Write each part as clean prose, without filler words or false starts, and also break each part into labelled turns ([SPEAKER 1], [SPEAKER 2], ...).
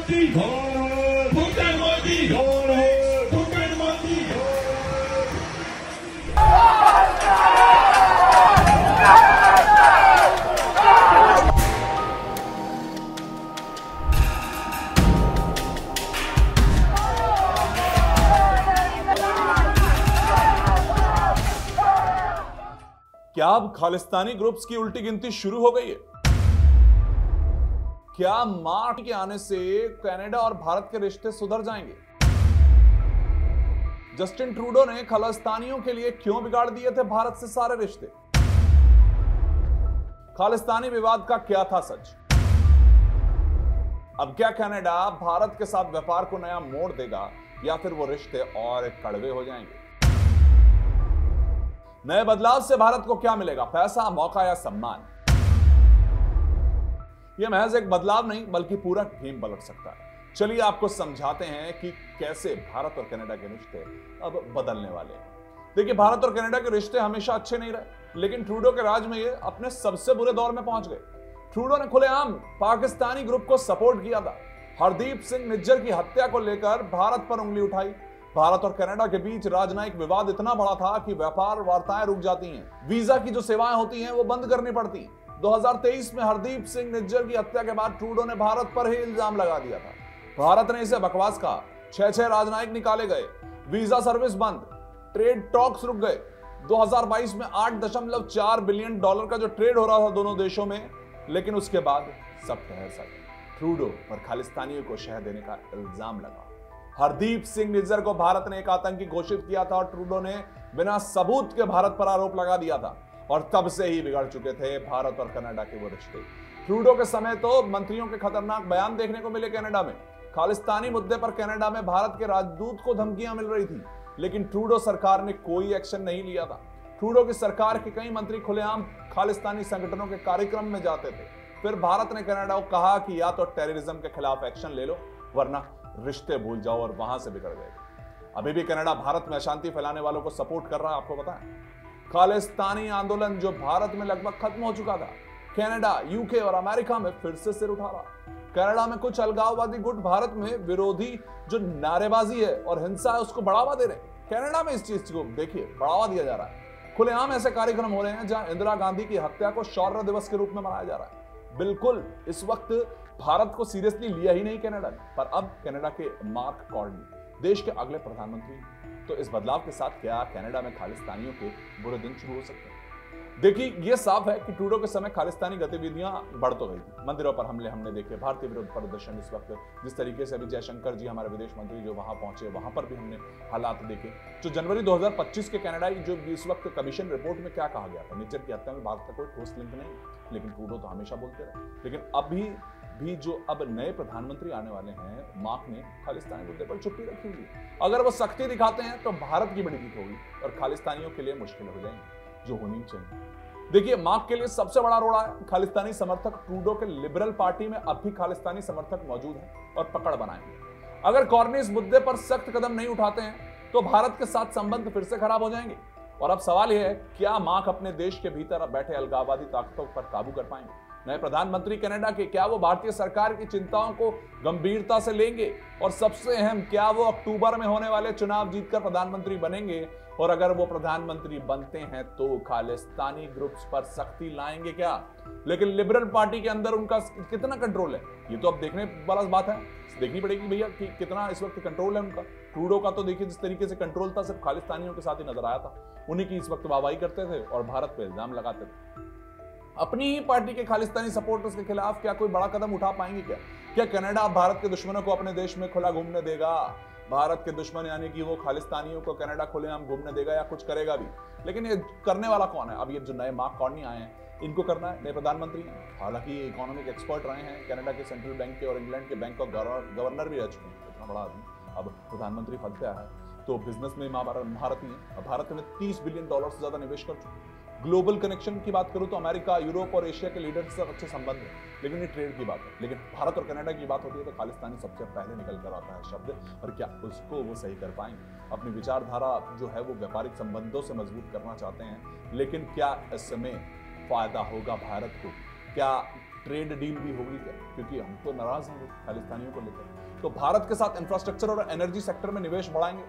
[SPEAKER 1] मोदी भूपेंद्र मोदी भूपेंद्र मोदी।
[SPEAKER 2] क्या अब खालिस्तानी ग्रुप्स की उल्टी गिनती शुरू हो गई है? क्या मार्च के आने से कनाडा और भारत के रिश्ते सुधर जाएंगे? जस्टिन ट्रूडो ने खालिस्तानियों के लिए क्यों बिगाड़ दिए थे भारत से सारे रिश्ते? खालिस्तानी विवाद का क्या था सच? अब क्या कनाडा भारत के साथ व्यापार को नया मोड़ देगा या फिर वो रिश्ते और कड़वे हो जाएंगे? नए बदलाव से भारत को क्या मिलेगा? पैसा, मौका या सम्मान? यह महज एक बदलाव नहीं बल्कि पूरा गेम पलट सकता है। चलिए आपको समझाते हैं कि कैसे भारत और कनाडा के रिश्ते अब बदलने वाले हैं। देखिए, भारत और कनाडा के रिश्ते हमेशा अच्छे नहीं रहे, लेकिन ट्रूडो के राज में ये अपने सबसे बुरे दौर में पहुंच गए। ट्रूडो ने खुलेआम पाकिस्तानी ग्रुप को सपोर्ट किया था। हरदीप सिंह निज्जर की हत्या को लेकर भारत पर उंगली उठाई। भारत और कनाडा के बीच राजनयिक विवाद इतना बड़ा था कि व्यापार वार्ताएं रुक जाती हैं। वीजा की जो सेवाएं होती हैं वो बंद करनी पड़ती। 2023 में हरदीप सिंह निज्जर की हत्या के बाद ट्रूडो ने भारत पर ही इल्जाम लगा दिया था। भारत ने इसे बकवास कहा। 6 राजनयिक निकाले गए, वीजा सर्विस बंद, ट्रेड टॉक्स रुक गए। 2022 में $8.4 बिलियन का जो ट्रेड हो रहा था दोनों देशों में, लेकिन उसके बाद सब ठहर सा गया। ट्रूडो पर खालिस्तानियों को शह देने का इल्जाम लगा। हरदीप सिंह निज्जर को भारत ने एक आतंकी घोषित किया था और ट्रूडो ने बिना सबूत के भारत पर आरोप लगा दिया था, और तब से ही बिगड़ चुके थे भारत और कनाडा के वो रिश्ते। ट्रूडो के समय तो मंत्रियों के खतरनाक बयान देखने को मिले कनाडा में। खालिस्तानी मुद्दे पर कनाडा में भारत के राजदूत को धमकियां मिल रही थी, लेकिन ट्रूडो सरकार ने कोई एक्शन नहीं लिया था। ट्रूडो की सरकार के कई मंत्री खुलेआम खालिस्तानी संगठनों के कार्यक्रम में जाते थे। फिर भारत ने कनाडा को कहा कि या तो टेररिज्म के खिलाफ एक्शन ले लो, वरना रिश्ते भूल जाओ, और वहां से बिगड़ गए। अभी भी कनाडा भारत में अशांति फैलाने वालों को सपोर्ट कर रहा है। आपको पता है, खालिस्तानी आंदोलन जो भारत में लगभग खत्म हो चुका था, कनाडा, यूके और अमेरिका में फिर से सिर उठा रहा। कनाडा में कुछ अलगाववादी गुट भारत में विरोधी जो नारेबाजी है और हिंसा है उसको बढ़ावा दे रहे हैं। कनाडा में इस चीज को देखिए बढ़ावा दिया जा रहा है। खुलेआम ऐसे कार्यक्रम हो रहे हैं जहां इंदिरा गांधी की हत्या को शौर्य दिवस के रूप में मनाया जा रहा है। बिल्कुल, इस वक्त भारत को सीरियसली लिया ही नहीं कनाडा ने, पर अब कनाडा के मार्क कार्नी देश के अगले प्रधानमंत्री। तो इस बदलाव के साथ क्या कनाडा में खालिस्तानियों के बुरे दिन शुरू हो सकते हैं? देखिए, यह साफ है कि ट्रूडो के समय खालिस्तानी गतिविधियां बढ़ तो गई थी। मंदिरों पर हमने देखे, भारतीय विरोध प्रदर्शन। इस वक्त जिस तरीके से अभी जयशंकर जी हमारे विदेश मंत्री जो वहां पहुंचे, वहां पर भी हमने हालात देखे। जो जनवरी 2025 के कनाडाई जो इस वक्त कमीशन रिपोर्ट में क्या कहा गया था, निज्जर की हत्या में भारत का कोई ठोस लिंक नहीं, लेकिन ट्रूडो तो हमेशा बोलते रहे। लेकिन अभी भी जो अब नए प्रधानमंत्री आने वाले हैं, मार्क ने खालिस्तानी मुद्दे पर चुप्पी रखी हुई। अगर वो सख्ती दिखाते हैं तो भारत की बड़ी जीत होगी और खालिस्तानियों के लिए मुश्किल हो जाएंगी, जो होनी चाहिए। देखिए, मार्क के लिए सबसे बड़ा रोड़ा है खालिस्तानी समर्थक। ट्रूडो के लिबरल पार्टी में अब भी खालिस्तानी समर्थक मौजूद हैं और पकड़ बनाएंगे। अगर कॉर्नी इस मुद्दे पर सख्त कदम नहीं उठाते हैं तो भारत के साथ संबंध फिर से खराब हो जाएंगे। और अब सवाल यह है, क्या मार्क अपने देश के भीतर बैठे अलगाववादी ताकतों पर काबू कर पाएंगे? नए प्रधानमंत्री कनाडा के, क्या वो भारतीय सरकार की चिंताओं को गंभीरता से लेंगे? और सबसे अहम, क्या वो अक्टूबर में होने वाले चुनाव जीतकर प्रधानमंत्री बनेंगे? और अगर वो प्रधानमंत्री बनते हैं तो खालिस्तानी ग्रुप्स पर सख्ती लाएंगे क्या? लेकिन लिबरल पार्टी के अंदर उनका कितना कंट्रोल है, ये तो अब देखने वाला बात है। देखनी पड़ेगी भैया कि कितना इस वक्त कंट्रोल है उनका। ट्रूडो का तो देखिए जिस तरीके से कंट्रोल था, सिर्फ खालिस्तानियों के साथ ही नजर आया था। उन्हीं की इस वक्त वाहवाही करते थे और भारत पे इल्जाम लगाते थे। अपनी ही पार्टी के खालिस्तानी सपोर्टर्स के खिलाफ क्या कोई बड़ा कदम उठा पाएंगे क्या कनाडा भारत के दुश्मनों को अपने देश में खुला घूमने देगा? भारत के दुश्मन यानी कि वो खालिस्तानियों को कनाडा खुलेआम घूमने देगा या कुछ करेगा भी? लेकिन ये करने वाला कौन है? अब ये जो नए मार्क कार्नी आए हैं, इनको करना है, नए प्रधानमंत्री हैं। हालांकि ये इकोनॉमिक एक्सपर्ट रहे हैं, कनाडा के सेंट्रल बैंक के और इंग्लैंड के बैंक का गवर्नर भी रह चुके हैं। इतना बड़ा आदमी अब प्रधानमंत्री पद पे आया है, तो बिजनेस में महारथी है। भारत में $30 बिलियन से ज्यादा निवेश कर चुके हैं। ग्लोबल कनेक्शन की बात करूं तो अमेरिका, यूरोप और एशिया के लीडर्स से अच्छे संबंध है, लेकिन ये ट्रेड की बात है। लेकिन भारत और कनाडा की बात होती है तो खालिस्तानी सबसे पहले निकल कर आता है शब्द, और क्या उसको वो सही कर पाएंगे? अपनी विचारधारा जो है वो व्यापारिक संबंधों से मजबूत करना चाहते हैं, लेकिन क्या इसमें फायदा होगा भारत को? क्या ट्रेड डील भी होगी क्या, क्योंकि हम तो नाराज हैं खालिस्तानियों को लेकर। तो भारत के साथ इंफ्रास्ट्रक्चर और एनर्जी सेक्टर में निवेश बढ़ाएंगे।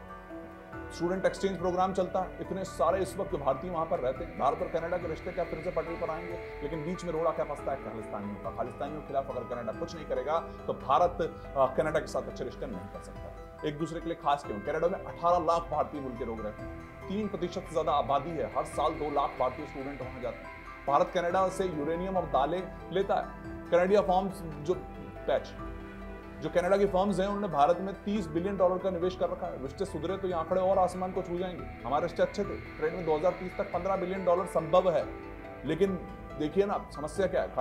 [SPEAKER 2] स्टूडेंट एक्सचेंज प्रोग्राम चलता है, इतने सारे इस वक्त भारतीय वहां पर रहते हैं। भारत और कनाडा के रिश्ते क्या फिर से पटरी पर आएंगे? लेकिन बीच में रोड़ा क्या फंसता है खालिस्तानियों का। खालिस्तानियों के खिलाफ अगर कनाडा कुछ नहीं करेगा तो भारत कनाडा के साथ अच्छे रिश्ते नहीं कर सकता। एक दूसरे के लिए खास क्यों? कनाडा में 18 लाख भारतीय मूल के लोग रहते हैं, 3% से ज्यादा आबादी है, हर साल 2 लाख भारतीय स्टूडेंट वहां जाते हैं। भारत कनाडा से यूरेनियम और दालें लेता है। कनाडिया फॉर्म्स जो पैच जो कनाडा की फर्म्स हैं उन्होंने भारत में $30 बिलियन का निवेश कर रखा है। रिश्ते सुधरे तो ये आंकड़े और आसमान को छू जाएंगे। हमारे रिश्ते अच्छे थे, ट्रेड में 2030 तक $15 बिलियन संभव है। लेकिन देखिए ना समस्या क्या है,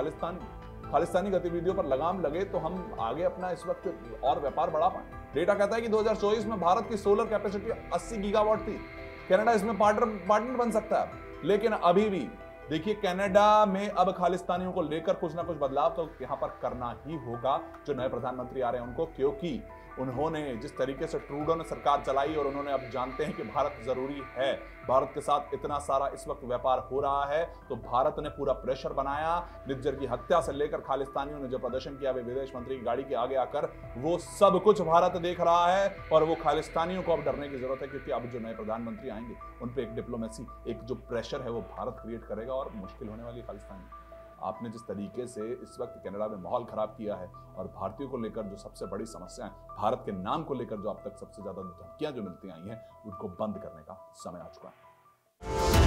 [SPEAKER 2] खालिस्तानी गतिविधियों पर लगाम लगे तो हम आगे अपना इस वक्त और व्यापार बढ़ा पाए। डेटा कहता है कि 2024 में भारत की सोलर कैपेसिटी 80 गीगावाट थी। कनाडा इसमें पार्टनर बन सकता है, लेकिन अभी भी देखिए कनाडा में अब खालिस्तानियों को लेकर कुछ ना कुछ बदलाव तो यहां पर करना ही होगा जो नए प्रधानमंत्री आ रहे हैं उनको, क्योंकि उन्होंने जिस तरीके से ट्रूडो ने सरकार चलाई और उन्होंने अब जानते हैं कि भारत जरूरी है, भारत के साथ इतना सारा इस वक्त व्यापार हो रहा है, तो भारत ने पूरा प्रेशर बनाया। निज्जर की हत्या से लेकर खालिस्तानियों ने जो प्रदर्शन किया वे विदेश मंत्री की गाड़ी के आगे आकर, वो सब कुछ भारत देख रहा है और वो खालिस्तानियों को अब डरने की जरूरत है, क्योंकि अब जो नए प्रधानमंत्री आएंगे उन पर एक डिप्लोमेसी, एक जो प्रेशर है वो भारत क्रिएट करेगा और मुश्किल होने वाली खालिस्तान। आपने जिस तरीके से इस वक्त कनाडा में माहौल खराब किया है और भारतीयों को लेकर जो सबसे बड़ी समस्या है, भारत के नाम को लेकर जो अब तक सबसे ज्यादा धमकियां जो मिलती आई हैं, उनको बंद करने का समय आ चुका है।